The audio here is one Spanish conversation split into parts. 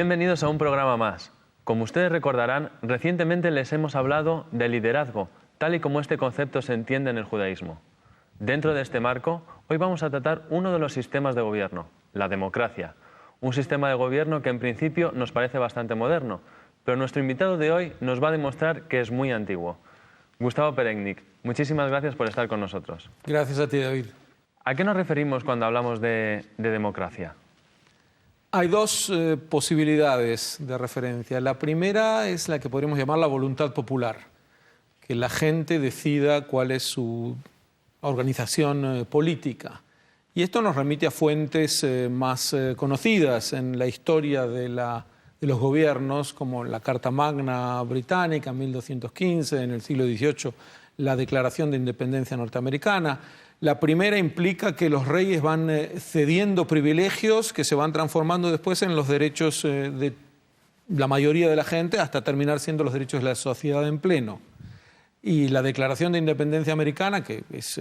Bienvenidos a un programa más. Como ustedes recordarán, recientemente les hemos hablado de liderazgo, tal y como este concepto se entiende en el judaísmo. Dentro de este marco, hoy vamos a tratar uno de los sistemas de gobierno, la democracia. Un sistema de gobierno que en principio nos parece bastante moderno, pero nuestro invitado de hoy nos va a demostrar que es muy antiguo. Gustavo Peregnik, muchísimas gracias por estar con nosotros. Gracias a ti, David. ¿A qué nos referimos cuando hablamos de democracia? Hay dos posibilidades de referencia. La primera es la que podríamos llamar la voluntad popular, que la gente decida cuál es su organización política. Y esto nos remite a fuentes más conocidas en la historia de los gobiernos, como la Carta Magna Británica en 1215, en el siglo XVIII, la Declaración de Independencia Norteamericana. La primera implica que los reyes van cediendo privilegios que se van transformando después en los derechos de la mayoría de la gente hasta terminar siendo los derechos de la sociedad en pleno. Y la Declaración de Independencia Americana, que es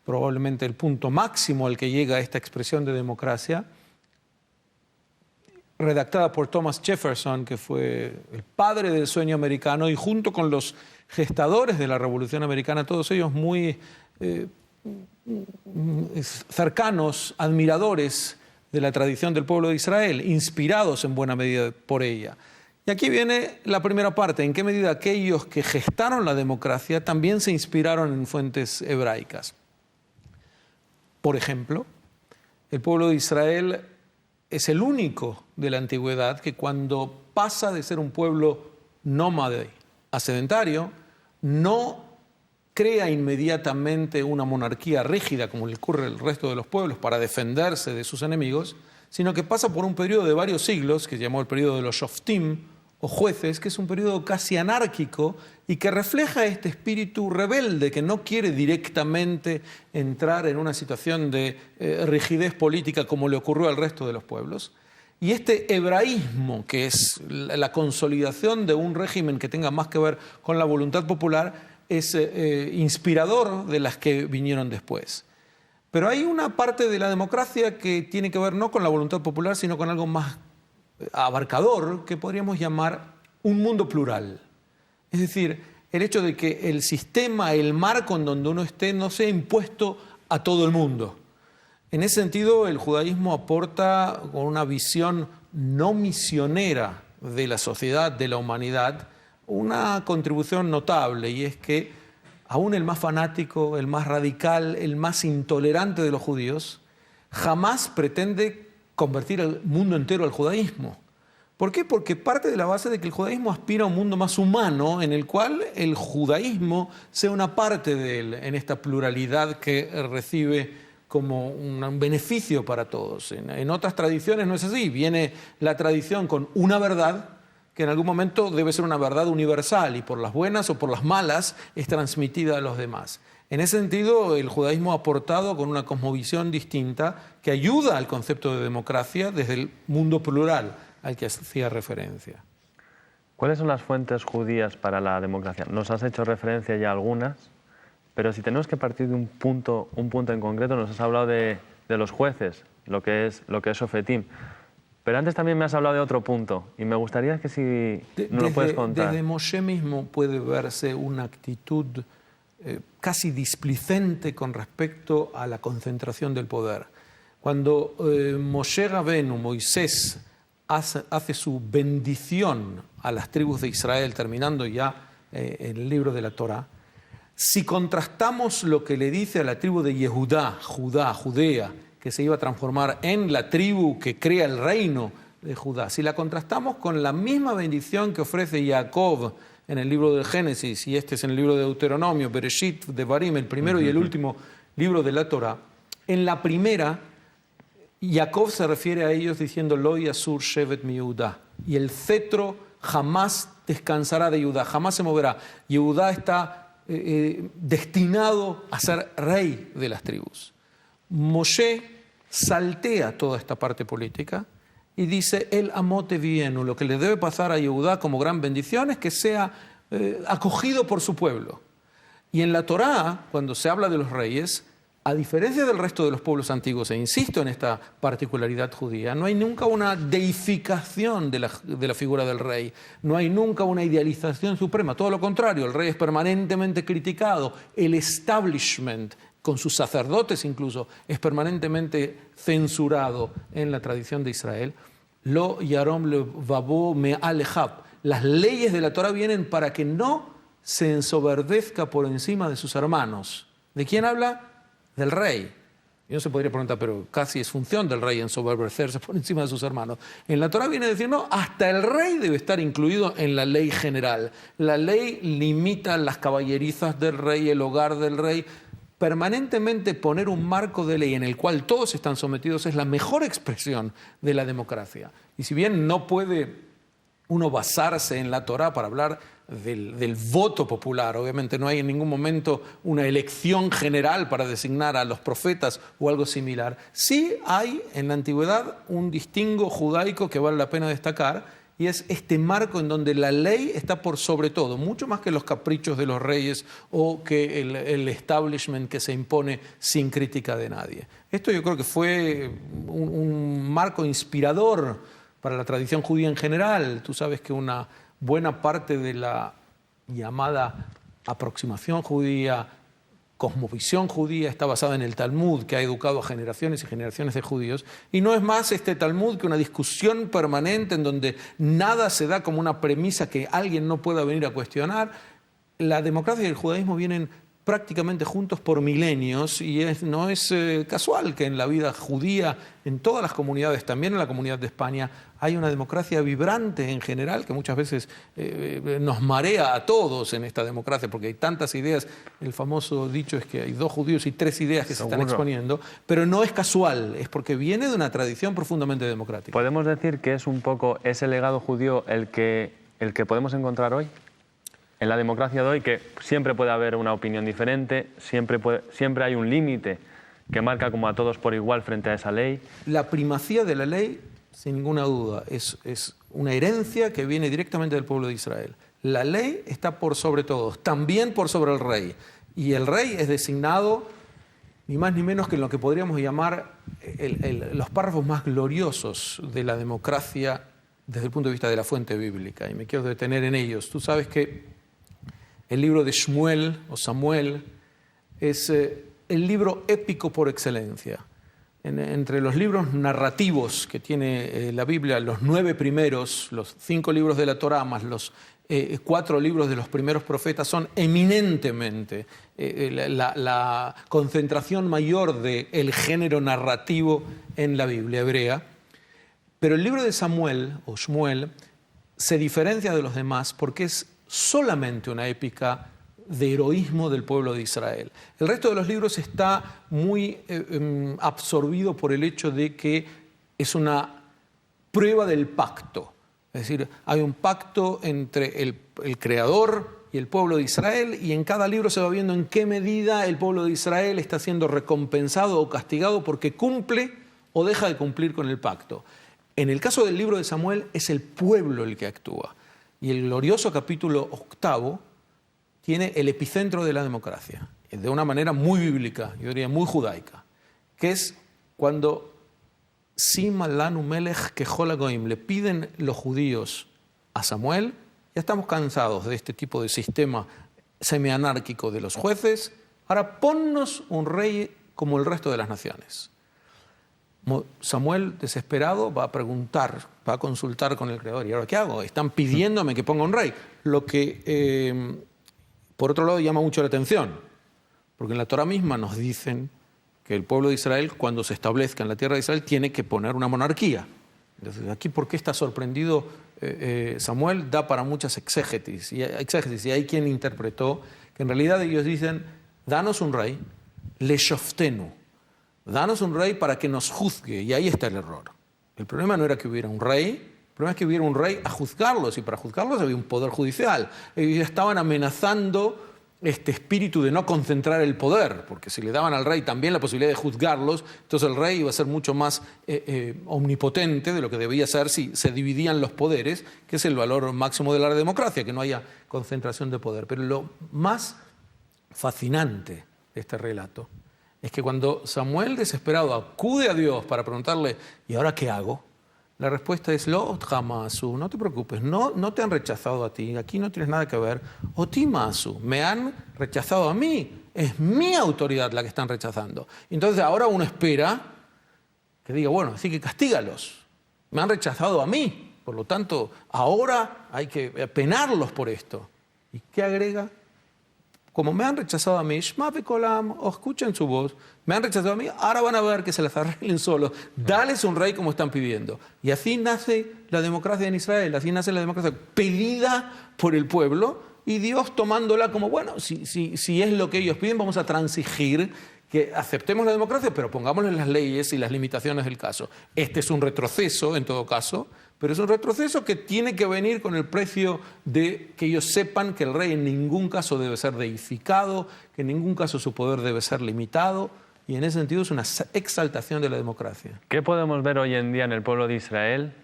probablemente el punto máximo al que llega esta expresión de democracia, redactada por Thomas Jefferson, que fue el padre del sueño americano, y junto con los gestadores de la Revolución Americana, todos ellos muy cercanos, admiradores de la tradición del pueblo de Israel, inspirados en buena medida por ella. Y aquí viene la primera parte, en qué medida aquellos que gestaron la democracia también se inspiraron en fuentes hebraicas. Por ejemplo, el pueblo de Israel es el único de la antigüedad que cuando pasa de ser un pueblo nómade a sedentario, no crea inmediatamente una monarquía rígida, como le ocurre al resto de los pueblos, para defenderse de sus enemigos, sino que pasa por un periodo de varios siglos, que se llamó el periodo de los Shoftim, o jueces, que es un periodo casi anárquico y que refleja este espíritu rebelde que no quiere directamente entrar en una situación de rigidez política como le ocurrió al resto de los pueblos. Y este hebraísmo, que es la consolidación de un régimen que tenga más que ver con la voluntad popular, es inspirador de las que vinieron después. Pero hay una parte de la democracia que tiene que ver no con la voluntad popular, sino con algo más abarcador, que podríamos llamar un mundo plural. Es decir, el hecho de que el sistema, el marco en donde uno esté, no sea impuesto a todo el mundo. En ese sentido, el judaísmo aporta con una visión no misionera de la sociedad, de la humanidad, una contribución notable, y es que aún el más fanático, el más radical, el más intolerante de los judíos, jamás pretende convertir al mundo entero al judaísmo. ¿Por qué? Porque parte de la base de que el judaísmo aspira a un mundo más humano, en el cual el judaísmo sea una parte de él, en esta pluralidad que recibe como un beneficio para todos. En otras tradiciones no es así. Viene la tradición con una verdad, que en algún momento debe ser una verdad universal y por las buenas o por las malas es transmitida a los demás. En ese sentido, el judaísmo ha aportado con una cosmovisión distinta que ayuda al concepto de democracia desde el mundo plural al que hacía referencia. ¿Cuáles son las fuentes judías para la democracia? Nos has hecho referencia ya a algunas, pero si tenemos que partir de un punto en concreto, nos has hablado de los jueces, lo que es Shofetim. Pero antes también me has hablado de otro punto, y me gustaría que si nos lo puedes contar. Desde Moshe mismo puede verse una actitud casi displicente con respecto a la concentración del poder. Cuando Moshe Rabenu, Moisés, hace su bendición a las tribus de Israel, terminando ya el libro de la Torá, si contrastamos lo que le dice a la tribu de Yehudá, Judea, que se iba a transformar en la tribu que crea el reino de Judá, si la contrastamos con la misma bendición que ofrece Jacob en el libro del Génesis, y este es en el libro de Deuteronomio, Bereshit, Devarim, el primero y el último libro de la Torá, en la primera, Jacob se refiere a ellos diciendo Lo yasur shevet mi Yehudá, y el cetro jamás descansará de Judá, jamás se moverá. Judá está destinado a ser rey de las tribus. Moshe saltea toda esta parte política y dice, el amote vienu, lo que le debe pasar a Yehudá como gran bendición es que sea acogido por su pueblo. Y en la Torá, cuando se habla de los reyes, a diferencia del resto de los pueblos antiguos, e insisto en esta particularidad judía, no hay nunca una deificación de la figura del rey, no hay nunca una idealización suprema, todo lo contrario, el rey es permanentemente criticado, el establishment, con sus sacerdotes incluso, es permanentemente censurado en la tradición de Israel. Lo yarom levavo me'al echab. Las leyes de la Torah vienen para que no se ensoberdezca por encima de sus hermanos. ¿De quién habla? Del rey. Y uno se podría preguntar, pero casi es función del rey ensoberbecerse por encima de sus hermanos. En la Torah viene a decir, no, hasta el rey debe estar incluido en la ley general. La ley limita las caballerizas del rey, el hogar del rey. Permanentemente poner un marco de ley en el cual todos están sometidos es la mejor expresión de la democracia. Y si bien no puede uno basarse en la Torá para hablar del voto popular, obviamente no hay en ningún momento una elección general para designar a los profetas o algo similar, sí hay en la antigüedad un distingo judaico que vale la pena destacar, y es este marco en donde la ley está por sobre todo, mucho más que los caprichos de los reyes o que el establishment que se impone sin crítica de nadie. Esto yo creo que fue un marco inspirador para la tradición judía en general. Tú sabes que una buena parte de la llamada aproximación judía, cosmovisión judía, está basada en el Talmud, que ha educado a generaciones y generaciones de judíos, y no es más este Talmud que una discusión permanente en donde nada se da como una premisa que alguien no pueda venir a cuestionar. La democracia y el judaísmo vienen prácticamente juntos por milenios, y no es casual que en la vida judía, en todas las comunidades, también en la comunidad de España, hay una democracia vibrante en general, que muchas veces nos marea a todos en esta democracia, porque hay tantas ideas. El famoso dicho es que hay 2 judíos y 3 ideas que se están exponiendo, pero no es casual, es porque viene de una tradición profundamente democrática. ¿Podemos decir que es un poco ese legado judío el que podemos encontrar hoy? En la democracia de hoy, que siempre puede haber una opinión diferente, siempre hay un límite que marca como a todos por igual frente a esa ley. La primacía de la ley, sin ninguna duda, es una herencia que viene directamente del pueblo de Israel. La ley está por sobre todos, también por sobre el rey. Y el rey es designado ni más ni menos que en lo que podríamos llamar los párrafos más gloriosos de la democracia desde el punto de vista de la fuente bíblica. Y me quiero detener en ellos. Tú sabes que el libro de Shmuel o Samuel es el libro épico por excelencia. Entre los libros narrativos que tiene la Biblia, los 9 primeros, los 5 libros de la Torá más los 4 libros de los primeros profetas, son eminentemente la concentración mayor del género narrativo en la Biblia hebrea. Pero el libro de Samuel o Shmuel se diferencia de los demás porque es solamente una épica de heroísmo del pueblo de Israel. El resto de los libros está muy absorbido por el hecho de que es una prueba del pacto. Es decir, hay un pacto entre el Creador y el pueblo de Israel, y en cada libro se va viendo en qué medida el pueblo de Israel está siendo recompensado o castigado porque cumple o deja de cumplir con el pacto. En el caso del libro de Samuel es el pueblo el que actúa. Y el glorioso capítulo 8 tiene el epicentro de la democracia, de una manera muy bíblica, yo diría muy judaica, que es cuando Sima lanu melech kechol hagoyim, le piden los judíos a Samuel: ya estamos cansados de este tipo de sistema semianárquico de los jueces, ahora ponnos un rey como el resto de las naciones. Samuel, desesperado, va a preguntar, va a consultar con el Creador. ¿Y ahora qué hago? Están pidiéndome que ponga un rey. Lo que, por otro lado, llama mucho la atención, porque en la Torah misma nos dicen que el pueblo de Israel, cuando se establezca en la tierra de Israel, tiene que poner una monarquía. Entonces, aquí, ¿por qué está sorprendido Samuel? Da para muchas exégesis. Y hay quien interpretó que en realidad ellos dicen: danos un rey, leshoftenu. Danos un rey para que nos juzgue, y ahí está el error. El problema no era que hubiera un rey, el problema es que hubiera un rey a juzgarlos, y para juzgarlos había un poder judicial. Ellos estaban amenazando este espíritu de no concentrar el poder, porque si le daban al rey también la posibilidad de juzgarlos, entonces el rey iba a ser mucho más omnipotente de lo que debía ser si se dividían los poderes, que es el valor máximo de la democracia, que no haya concentración de poder. Pero lo más fascinante de este relato es que cuando Samuel, desesperado, acude a Dios para preguntarle, ¿y ahora qué hago? La respuesta es, Lo Hamasu, no te preocupes, no te han rechazado a ti, aquí no tienes nada que ver. Otimasu, me han rechazado a mí, es mi autoridad la que están rechazando. Entonces ahora uno espera que diga, bueno, así que castígalos, me han rechazado a mí, por lo tanto ahora hay que penarlos por esto. ¿Y qué agrega? Como me han rechazado a mí, Shma Bekolam, o escuchen su voz, me han rechazado a mí, ahora van a ver que se las arreglen solos, dales un rey como están pidiendo. Y así nace la democracia en Israel, así nace la democracia pedida por el pueblo y Dios tomándola como, bueno, si es lo que ellos piden, vamos a transigir, que aceptemos la democracia, pero pongámosle las leyes y las limitaciones del caso. Este es un retroceso, en todo caso, pero es un retroceso que tiene que venir con el precio de que ellos sepan que el rey en ningún caso debe ser deificado, que en ningún caso su poder debe ser limitado, y en ese sentido es una exaltación de la democracia. ¿Qué podemos ver hoy en día en el pueblo de Israel,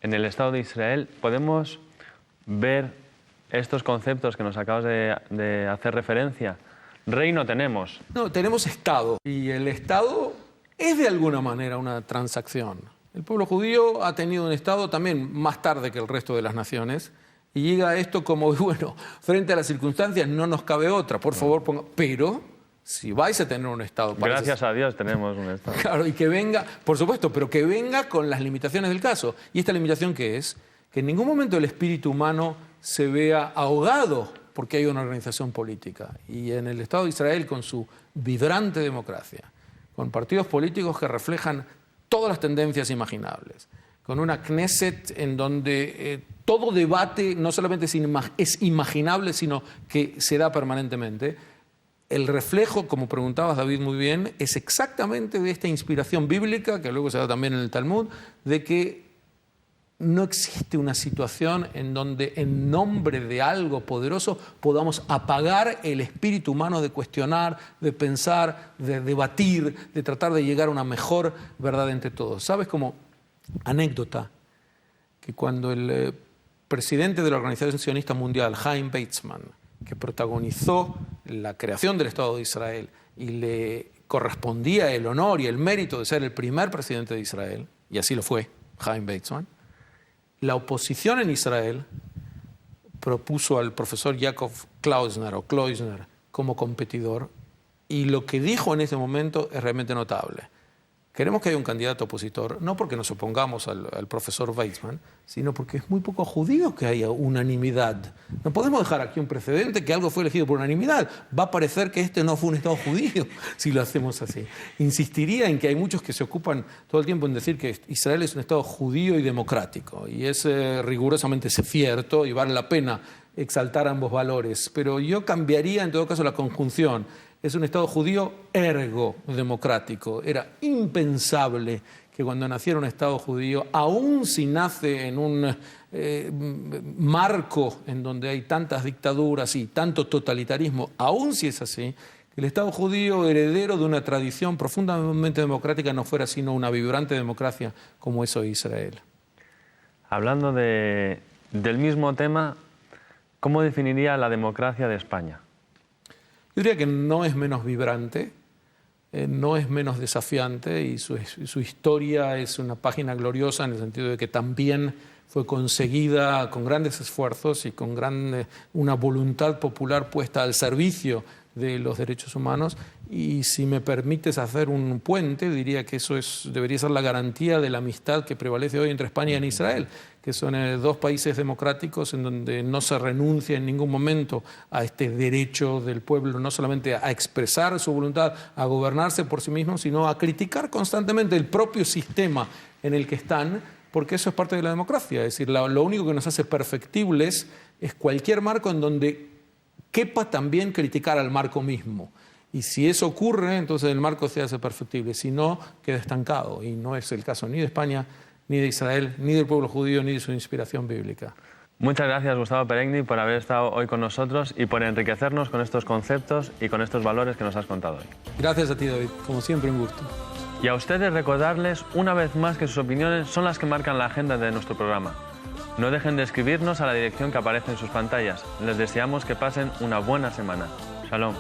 en el Estado de Israel? ¿Podemos ver estos conceptos que nos acabas de hacer referencia? Rey no tenemos. No, tenemos Estado, y el Estado es de alguna manera una transacción. El pueblo judío ha tenido un Estado también más tarde que el resto de las naciones y llega a esto como, bueno, frente a las circunstancias no nos cabe otra, por favor ponga... Pero si vais a tener un Estado... Gracias a Dios tenemos un Estado. Claro, y que venga, por supuesto, pero que venga con las limitaciones del caso. ¿Y esta limitación qué es? Que en ningún momento el espíritu humano se vea ahogado porque hay una organización política. Y en el Estado de Israel, con su vibrante democracia, con partidos políticos que reflejan todas las tendencias imaginables, con una Knesset en donde todo debate no solamente es imaginable, sino que se da permanentemente. El reflejo, como preguntabas David muy bien, es exactamente de esta inspiración bíblica, que luego se da también en el Talmud, de que no existe una situación en donde en nombre de algo poderoso podamos apagar el espíritu humano de cuestionar, de pensar, de debatir, de tratar de llegar a una mejor verdad entre todos. ¿Sabes? Como anécdota, que cuando el presidente de la Organización Sionista Mundial, Chaim Weizmann, que protagonizó la creación del Estado de Israel y le correspondía el honor y el mérito de ser el primer presidente de Israel, y así lo fue, Chaim Weizmann, la oposición en Israel propuso al profesor Jacob Klausner como competidor, y lo que dijo en ese momento es realmente notable. Queremos que haya un candidato opositor, no porque nos opongamos al profesor Weizmann, sino porque es muy poco judío que haya unanimidad. No podemos dejar aquí un precedente que algo fue elegido por unanimidad. Va a parecer que este no fue un Estado judío si lo hacemos así. Insistiría en que hay muchos que se ocupan todo el tiempo en decir que Israel es un Estado judío y democrático. Y es rigurosamente cierto y vale la pena exaltar ambos valores. Pero yo cambiaría en todo caso la conjunción. Es un Estado judío ergo democrático. Era impensable que cuando naciera un Estado judío, aun si nace en un marco en donde hay tantas dictaduras y tanto totalitarismo, aun si es así, que el Estado judío, heredero de una tradición profundamente democrática, no fuera sino una vibrante democracia como es hoy Israel. Hablando del mismo tema, ¿cómo definiría la democracia de España? Yo diría que no es menos vibrante, no es menos desafiante, y su historia es una página gloriosa en el sentido de que también fue conseguida con grandes esfuerzos y con una voluntad popular puesta al servicio de los derechos humanos. Y si me permites hacer un puente, diría que eso debería ser la garantía de la amistad que prevalece hoy entre España y Israel, que son dos países democráticos en donde no se renuncia en ningún momento a este derecho del pueblo, no solamente a expresar su voluntad, a gobernarse por sí mismo, sino a criticar constantemente el propio sistema en el que están, porque eso es parte de la democracia. Es decir, lo único que nos hace perfectibles es cualquier marco en donde quepa también criticar al marco mismo. Y si eso ocurre, entonces el marco se hace perfectible. Si no, queda estancado. Y no es el caso ni de España, ni de Israel, ni del pueblo judío, ni de su inspiración bíblica. Muchas gracias, Gustavo Peregni, por haber estado hoy con nosotros y por enriquecernos con estos conceptos y con estos valores que nos has contado hoy. Gracias a ti, David. Como siempre, un gusto. Y a ustedes recordarles una vez más que sus opiniones son las que marcan la agenda de nuestro programa. No dejen de escribirnos a la dirección que aparece en sus pantallas. Les deseamos que pasen una buena semana. Shalom.